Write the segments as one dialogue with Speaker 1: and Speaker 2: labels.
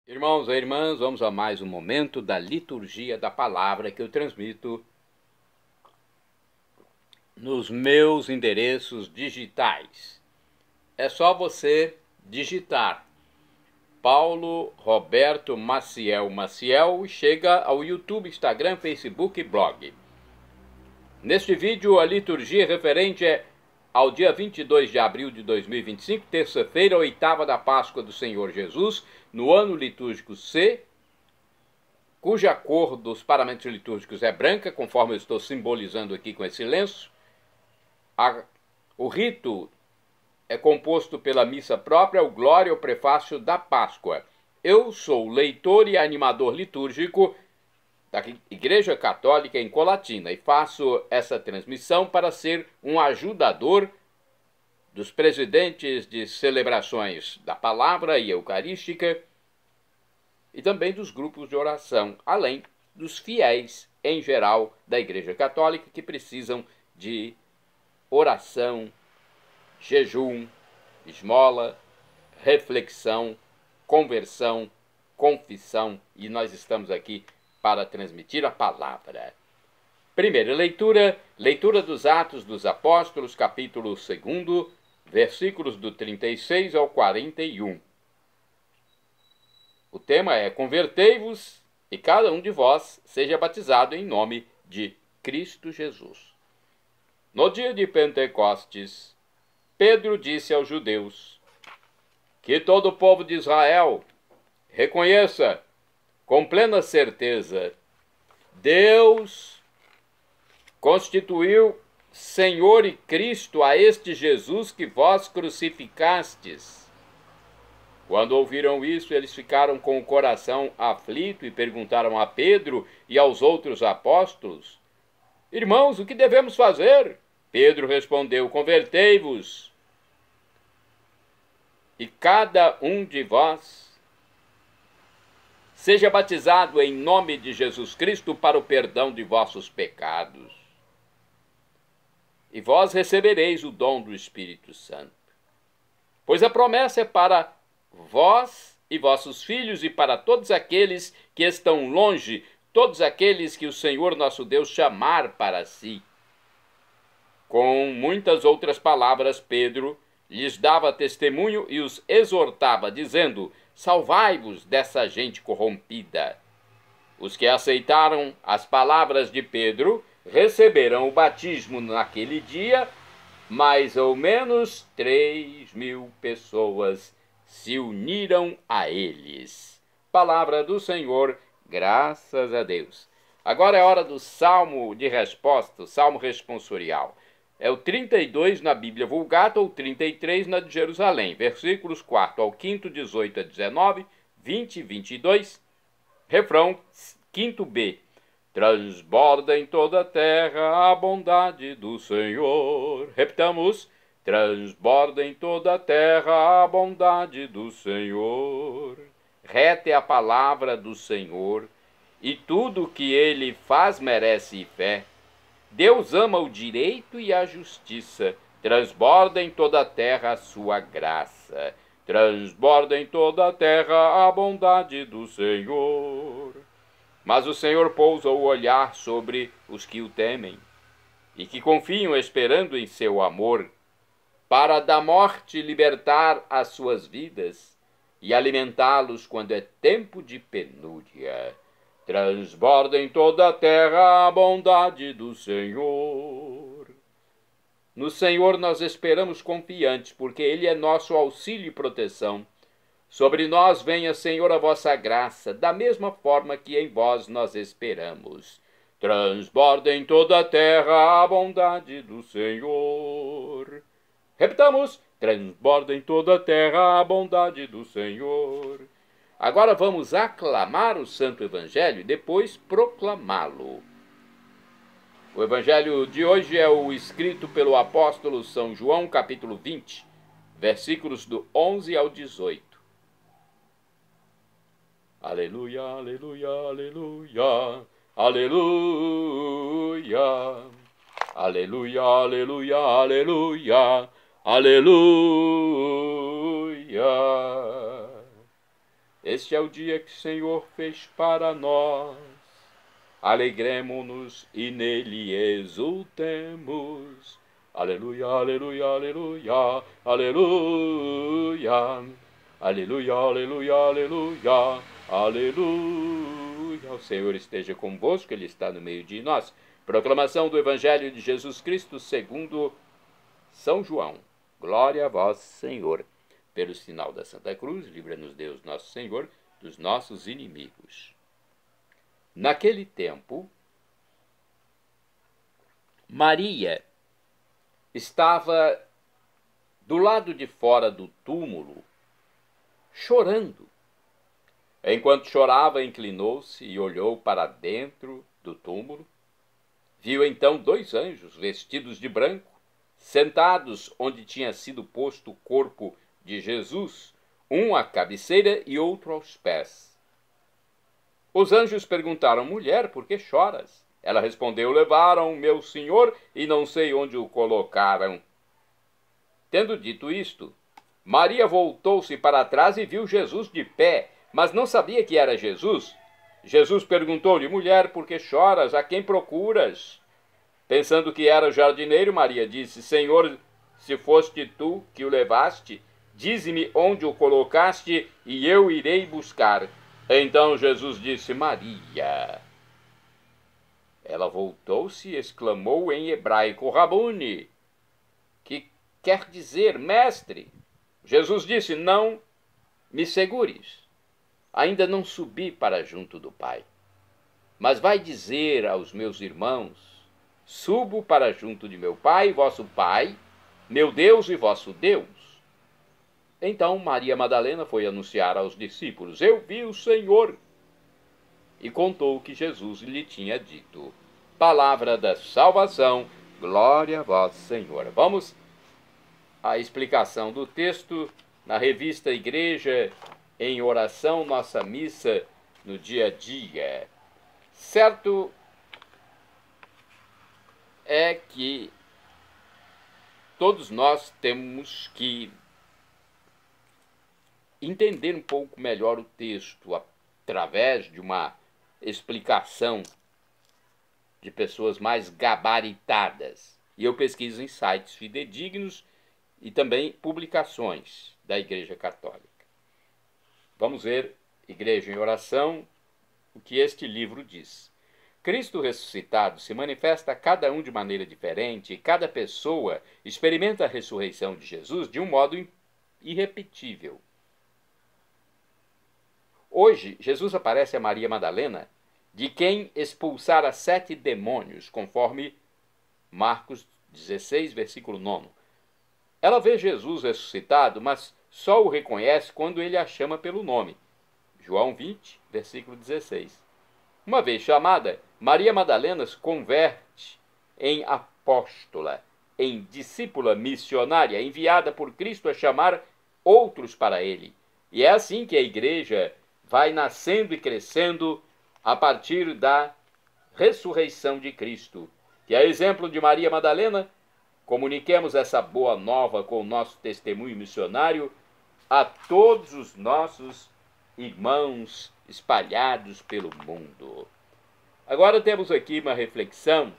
Speaker 1: Irmãos e irmãs, vamos a mais um momento da liturgia da palavra que eu transmito nos meus endereços digitais. É só você digitar Paulo Roberto Maciel e chega ao YouTube, Instagram, Facebook e blog. Neste vídeo, a liturgia referente ao dia 22 de abril de 2025, terça-feira, oitava da Páscoa do Senhor Jesus, no ano litúrgico C, cuja cor dos paramentos litúrgicos é branca, conforme eu estou simbolizando aqui com esse lenço. O rito é composto pela missa própria, o glória, o prefácio da Páscoa. Eu sou leitor e animador litúrgico da Igreja Católica em Colatina e faço essa transmissão para ser um ajudador dos presidentes de celebrações da palavra e eucarística e também dos grupos de oração, além dos fiéis em geral da Igreja Católica que precisam de oração, jejum, esmola, reflexão, conversão, confissão, e nós estamos aqui para transmitir a palavra. Primeira leitura, leitura dos Atos dos Apóstolos, capítulo 2, versículos do 36 ao 41. O tema é: convertei-vos e cada um de vós seja batizado em nome de Cristo Jesus. No dia de Pentecostes, Pedro disse aos judeus: que todo o povo de Israel reconheça com plena certeza, Deus constituiu Senhor e Cristo a este Jesus que vós crucificastes. Quando ouviram isso, eles ficaram com o coração aflito e perguntaram a Pedro e aos outros apóstolos: irmãos, o que devemos fazer? Pedro respondeu: convertei-vos e cada um de vós seja batizado em nome de Jesus Cristo para o perdão de vossos pecados. E vós recebereis o dom do Espírito Santo. Pois a promessa é para vós e vossos filhos e para todos aqueles que estão longe, todos aqueles que o Senhor nosso Deus chamar para si. Com muitas outras palavras, Pedro lhes dava testemunho e os exortava, dizendo: salvai-vos dessa gente corrompida. Os que aceitaram as palavras de Pedro receberam o batismo naquele dia. Mais ou menos 3.000 pessoas se uniram a eles. Palavra do Senhor, graças a Deus. Agora é hora do salmo de resposta, o salmo responsorial. É o 32 na Bíblia Vulgata ou 33 na de Jerusalém. Versículos 4 ao 5, 18 a 19, 20 e 22. Refrão 5b. Transborda em toda a terra a bondade do Senhor. Repitamos. Transborda em toda a terra a bondade do Senhor. Reta é a palavra do Senhor, e tudo o que ele faz merece fé. Deus ama o direito e a justiça. Transborda em toda a terra a sua graça. Transborda em toda a terra a bondade do Senhor. Mas o Senhor pousa o olhar sobre os que o temem e que confiam esperando em seu amor, para da morte libertar as suas vidas e alimentá-los quando é tempo de penúria. Transborda em toda a terra a bondade do Senhor. No Senhor nós esperamos confiantes, porque Ele é nosso auxílio e proteção. Sobre nós venha, Senhor, a vossa graça, da mesma forma que em vós nós esperamos. Transborda em toda a terra a bondade do Senhor. Repitamos. Transborda em toda a terra a bondade do Senhor. Agora vamos aclamar o Santo Evangelho e depois proclamá-lo. O Evangelho de hoje é o escrito pelo apóstolo São João, capítulo 20, versículos do 11 ao 18. Aleluia, aleluia, aleluia, aleluia, aleluia, aleluia, aleluia, aleluia. Este é o dia que o Senhor fez para nós. Alegremo-nos e nele exultemos. Aleluia, aleluia, aleluia, aleluia. Aleluia, aleluia, aleluia, aleluia. O Senhor esteja convosco, Ele está no meio de nós. Proclamação do Evangelho de Jesus Cristo segundo São João. Glória a vós, Senhor. Pelo sinal da Santa Cruz, livra-nos Deus nosso Senhor dos nossos inimigos. Naquele tempo, Maria estava do lado de fora do túmulo, chorando. Enquanto chorava, inclinou-se e olhou para dentro do túmulo. Viu então 2 anjos vestidos de branco, sentados onde tinha sido posto o corpo de Jesus, um à cabeceira e outro aos pés. Os anjos perguntaram: mulher, por que choras? Ela respondeu: levaram meu Senhor e não sei onde o colocaram. Tendo dito isto, Maria voltou-se para trás e viu Jesus de pé, mas não sabia que era Jesus. Jesus perguntou-lhe: mulher, por que choras? A quem procuras? Pensando que era o jardineiro, Maria disse: Senhor, se foste tu que o levaste, dize-me onde o colocaste e eu irei buscar. Então Jesus disse: Maria. Ela voltou-se e exclamou em hebraico: Rabuni, que quer dizer mestre. Jesus disse: não me segures, ainda não subi para junto do Pai. Mas vai dizer aos meus irmãos: subo para junto de meu Pai, vosso Pai, meu Deus e vosso Deus. Então Maria Madalena foi anunciar aos discípulos: eu vi o Senhor. E contou o que Jesus lhe tinha dito. Palavra da salvação, glória a vós, Senhor. Vamos à explicação do texto na revista Igreja em Oração, nossa missa no dia a dia. Certo é que todos nós temos que entender um pouco melhor o texto através de uma explicação de pessoas mais gabaritadas. E eu pesquiso em sites fidedignos e também publicações da Igreja Católica. Vamos ver, Igreja em Oração, o que este livro diz. Cristo ressuscitado se manifesta a cada um de maneira diferente e cada pessoa experimenta a ressurreição de Jesus de um modo irrepetível. Hoje, Jesus aparece a Maria Madalena, de quem expulsara 7 demônios, conforme Marcos 16, versículo 9. Ela vê Jesus ressuscitado, mas só o reconhece quando ele a chama pelo nome. João 20, versículo 16. Uma vez chamada, Maria Madalena se converte em apóstola, em discípula missionária, enviada por Cristo a chamar outros para ele. E é assim que a igreja vai nascendo e crescendo a partir da ressurreição de Cristo. Que a exemplo de Maria Madalena, comuniquemos essa boa nova com o nosso testemunho missionário a todos os nossos irmãos espalhados pelo mundo. Agora temos aqui uma reflexão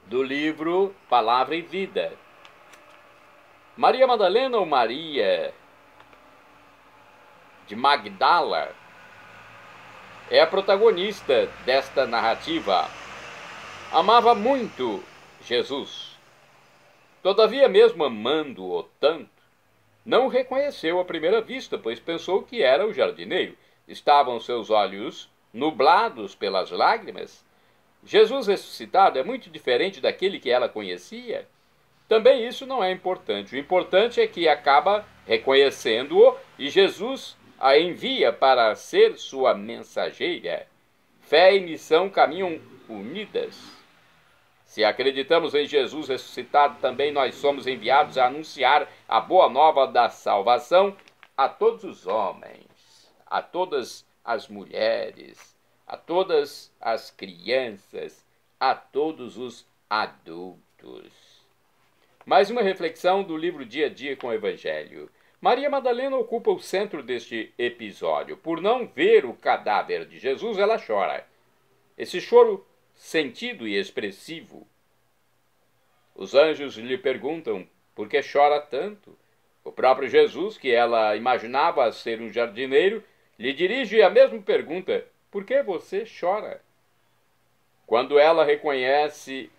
Speaker 1: do livro Palavra e Vida. Maria Madalena ou Maria de Magdala é a protagonista desta narrativa. Amava muito Jesus. Todavia, mesmo amando-o tanto, não o reconheceu à primeira vista, pois pensou que era o jardineiro. Estavam seus olhos nublados pelas lágrimas. Jesus ressuscitado é muito diferente daquele que ela conhecia. Também isso não é importante. O importante é que acaba reconhecendo-o e Jesus a envia para ser sua mensageira. Fé e missão caminham unidas. Se acreditamos em Jesus ressuscitado, também nós somos enviados a anunciar a boa nova da salvação a todos os homens, a todas as mulheres, a todas as crianças, a todos os adultos. Mais uma reflexão do livro Dia a Dia com o Evangelho. Maria Madalena ocupa o centro deste episódio. Por não ver o cadáver de Jesus, ela chora. Esse choro sentido e expressivo. Os anjos lhe perguntam por que chora tanto. O próprio Jesus, que ela imaginava ser um jardineiro, lhe dirige a mesma pergunta: por que você chora? Quando ela reconhece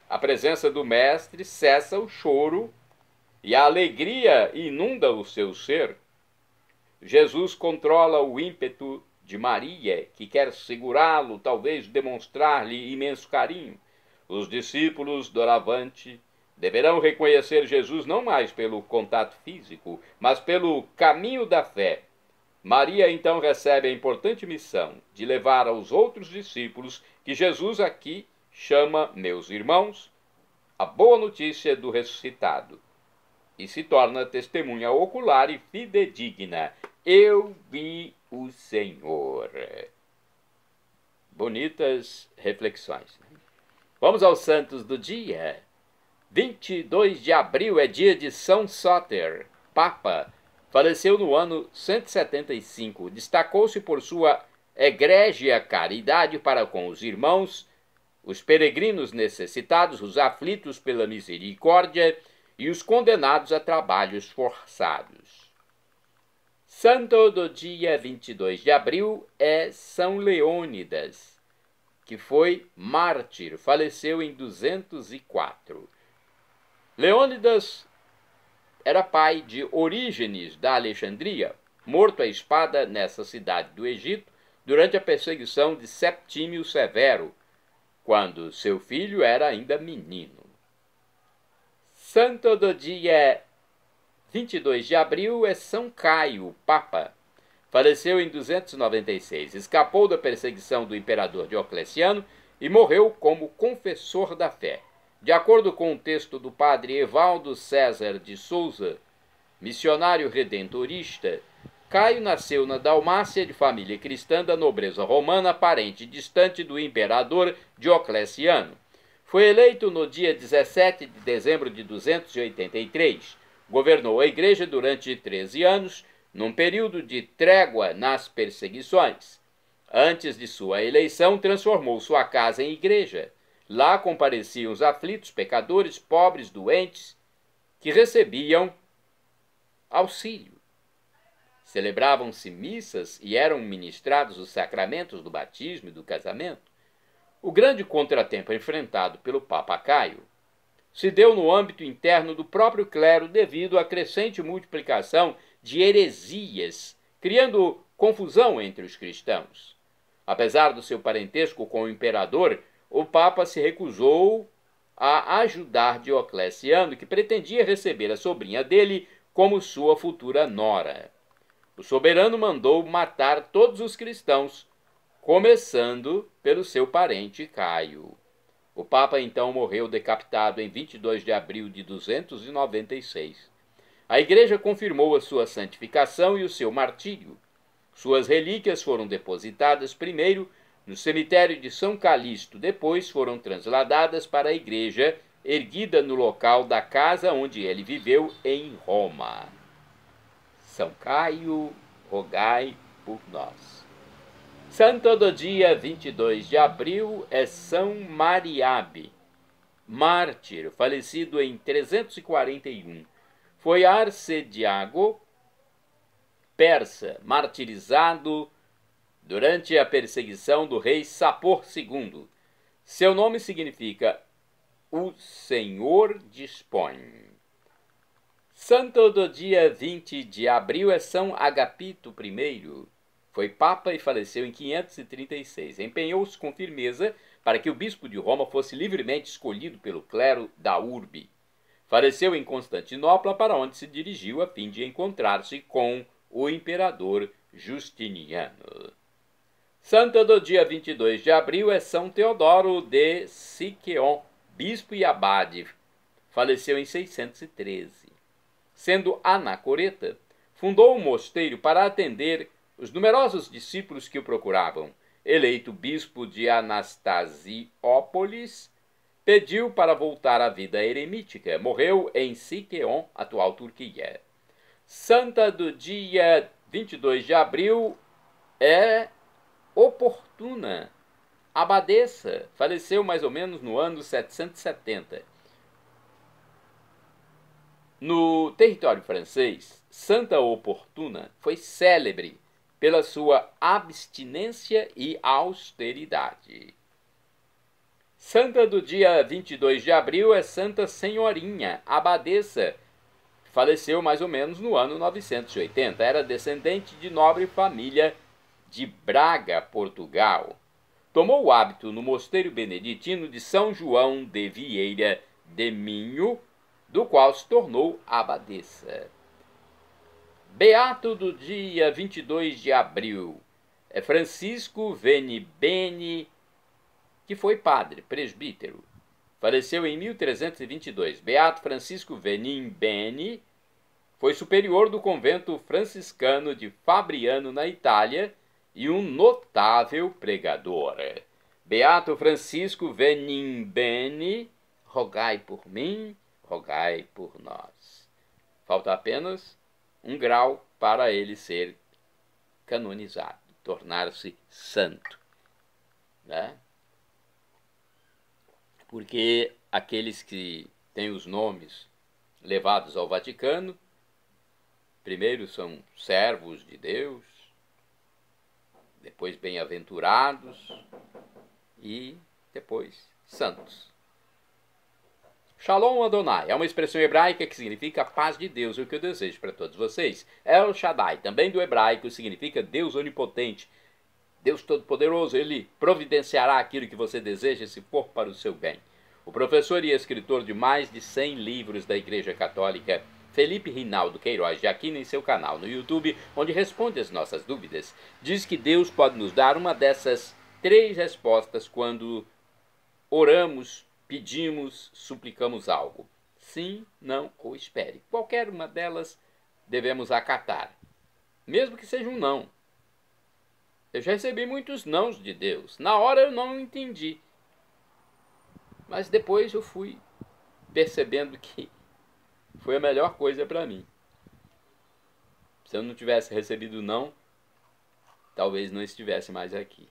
Speaker 1: a presença do Mestre, cessa o choro e a alegria inunda o seu ser. Jesus controla o ímpeto de Maria, que quer segurá-lo, talvez demonstrar-lhe imenso carinho. Os discípulos, doravante, deverão reconhecer Jesus não mais pelo contato físico, mas pelo caminho da fé. Maria então recebe a importante missão de levar aos outros discípulos, que Jesus aqui chama meus irmãos, a boa notícia do ressuscitado, e se torna testemunha ocular e fidedigna. Eu vi o Senhor. Bonitas reflexões. Vamos aos santos do dia. 22 de abril é dia de São Sóter, Papa. Faleceu no ano 175. Destacou-se por sua egrégia caridade para com os irmãos, os peregrinos necessitados, os aflitos pela misericórdia e os condenados a trabalhos forçados. Santo do dia 22 de abril é São Leônidas, que foi mártir, faleceu em 204. Leônidas era pai de Orígenes da Alexandria, morto à espada nessa cidade do Egito durante a perseguição de Septímio Severo, quando seu filho era ainda menino. Santo do dia 22 de abril é São Caio, Papa. Faleceu em 296. Escapou da perseguição do imperador Diocleciano e morreu como confessor da fé. De acordo com o texto do padre Evaldo César de Souza, missionário redentorista, Caio nasceu na Dalmácia de família cristã da nobreza romana, parente distante do imperador Diocleciano. Foi eleito no dia 17 de dezembro de 283. Governou a igreja durante 13 anos, num período de trégua nas perseguições. Antes de sua eleição, transformou sua casa em igreja. Lá compareciam os aflitos, pecadores, pobres, doentes, que recebiam auxílio. Celebravam-se missas e eram ministrados os sacramentos do batismo e do casamento. O grande contratempo enfrentado pelo Papa Caio se deu no âmbito interno do próprio clero devido à crescente multiplicação de heresias, criando confusão entre os cristãos. Apesar do seu parentesco com o imperador, o Papa se recusou a ajudar Diocleciano, que pretendia receber a sobrinha dele como sua futura nora. O soberano mandou matar todos os cristãos, começando pelo seu parente Caio. O Papa então morreu decapitado em 22 de abril de 296. A Igreja confirmou a sua santificação e o seu martírio. Suas relíquias foram depositadas primeiro no cemitério de São Calixto, depois foram transladadas para a igreja erguida no local da casa onde ele viveu em Roma. São Caio, rogai por nós. Santo do dia 22 de abril é São Mariabe, mártir, falecido em 341. Foi arcediago persa, martirizado durante a perseguição do rei Sapor II. Seu nome significa o Senhor dispõe. Santo do dia 20 de abril é São Agapito I. Foi papa e faleceu em 536. Empenhou-se com firmeza para que o bispo de Roma fosse livremente escolhido pelo clero da urbe. Faleceu em Constantinopla, para onde se dirigiu a fim de encontrar-se com o imperador Justiniano. Santo do dia 22 de abril é São Teodoro de Siqueon, bispo e abade. Faleceu em 613. Sendo anacoreta, fundou um mosteiro para atender os numerosos discípulos que o procuravam. Eleito bispo de Anastasiópolis, pediu para voltar à vida eremítica. Morreu em Siqueon, atual Turquia. Santa do dia 22 de abril é Oportuna, abadesa, faleceu mais ou menos no ano 770. No território francês, Santa Oportuna foi célebre pela sua abstinência e austeridade. Santa do dia 22 de abril é Santa Senhorinha, abadesa, faleceu mais ou menos no ano 980. Era descendente de nobre família de Braga, Portugal. Tomou o hábito no mosteiro beneditino de São João de Vieira de Minho, do qual se tornou abadesa. Beato do dia 22 de abril é Francisco Venibene, que foi padre, presbítero. Faleceu em 1322. Beato Francisco Venibene foi superior do convento franciscano de Fabriano, na Itália, e um notável pregador. Beato Francisco Venibene, rogai por mim, rogai por nós. Falta apenas um grau para ele ser canonizado, tornar-se santo, né? Porque aqueles que têm os nomes levados ao Vaticano, primeiro são servos de Deus, depois bem-aventurados e depois santos. Shalom Adonai é uma expressão hebraica que significa paz de Deus, o que eu desejo para todos vocês. El Shaddai, também do hebraico, significa Deus onipotente, Deus Todo-Poderoso. Ele providenciará aquilo que você deseja se for para o seu bem. O professor e escritor de mais de 100 livros da Igreja Católica, Felipe Rinaldo Queiroz de Aquino, em seu canal no YouTube, onde responde as nossas dúvidas, diz que Deus pode nos dar uma dessas 3 respostas quando oramos, pedimos, suplicamos algo. Sim, não ou espere. Qualquer uma delas devemos acatar, mesmo que seja um não. Eu já recebi muitos nãos de Deus. Na hora eu não entendi. Mas depois eu fui percebendo que foi a melhor coisa para mim. Se eu não tivesse recebido não, talvez não estivesse mais aqui.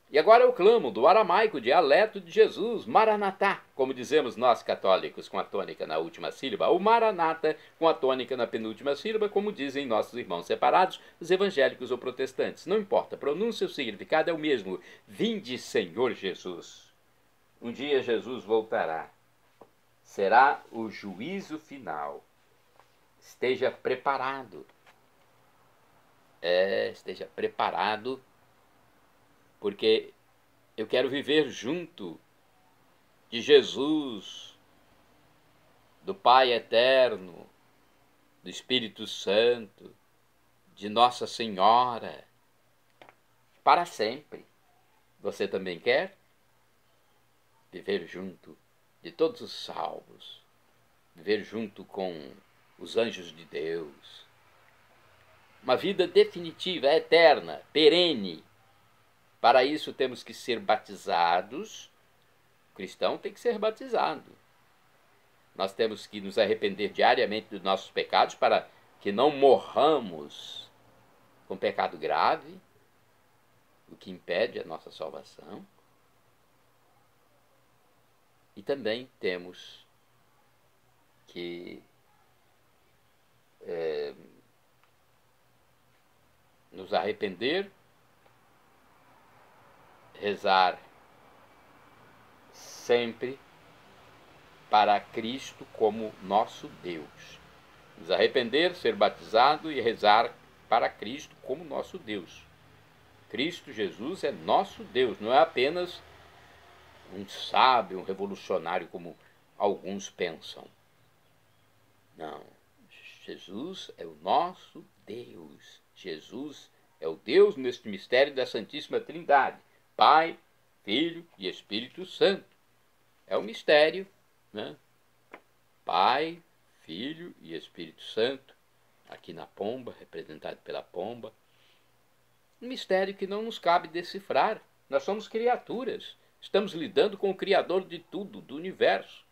Speaker 1: E agora eu clamo do aramaico dialeto de Jesus, Maranatá, como dizemos nós católicos, com a tônica na última sílaba, ou Maranata com a tônica na penúltima sílaba, como dizem nossos irmãos separados, os evangélicos ou protestantes. Não importa, a pronúncia ou o significado é o mesmo. Vinde, Senhor Jesus. Um dia Jesus voltará. Será o juízo final. Esteja preparado. Esteja preparado, porque eu quero viver junto de Jesus, do Pai Eterno, do Espírito Santo, de Nossa Senhora, para sempre. Você também quer viver junto de todos os salvos, viver junto com os anjos de Deus? Uma vida definitiva, eterna, perene. Para isso temos que ser batizados. O cristão tem que ser batizado. Nós temos que nos arrepender diariamente dos nossos pecados para que não morramos com pecado grave, o que impede a nossa salvação. E também temos que nos arrepender, rezar sempre para Cristo como nosso Deus. Nos arrepender, ser batizado e rezar para Cristo como nosso Deus. Cristo Jesus é nosso Deus, não é apenas um sábio, um revolucionário como alguns pensam. Não, Jesus é o nosso Deus. Jesus é o Deus neste mistério da Santíssima Trindade. Pai, Filho e Espírito Santo. É o mistério, né? Pai, Filho e Espírito Santo, aqui na pomba, representado pela pomba. Um mistério que não nos cabe decifrar. Nós somos criaturas. Estamos lidando com o Criador de tudo, do universo,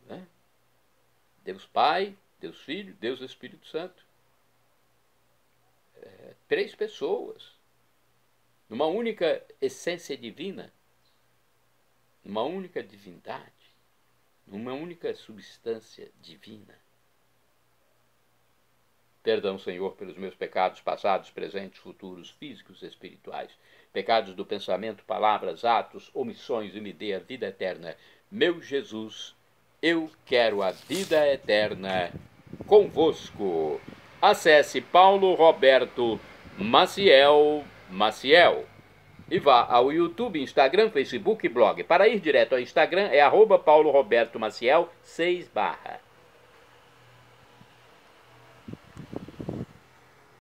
Speaker 1: né? Deus Pai, Deus Filho, Deus Espírito Santo. Três pessoas, numa única essência divina, numa única divindade, numa única substância divina. Perdão, Senhor, pelos meus pecados passados, presentes, futuros, físicos e espirituais, pecados do pensamento, palavras, atos, omissões, e me dê a vida eterna. Meu Jesus, eu quero a vida eterna convosco. Acesse Paulo Roberto Maciel e vá ao YouTube, Instagram, Facebook e blog. Para ir direto ao Instagram é @Paulo Roberto Maciel 6 /.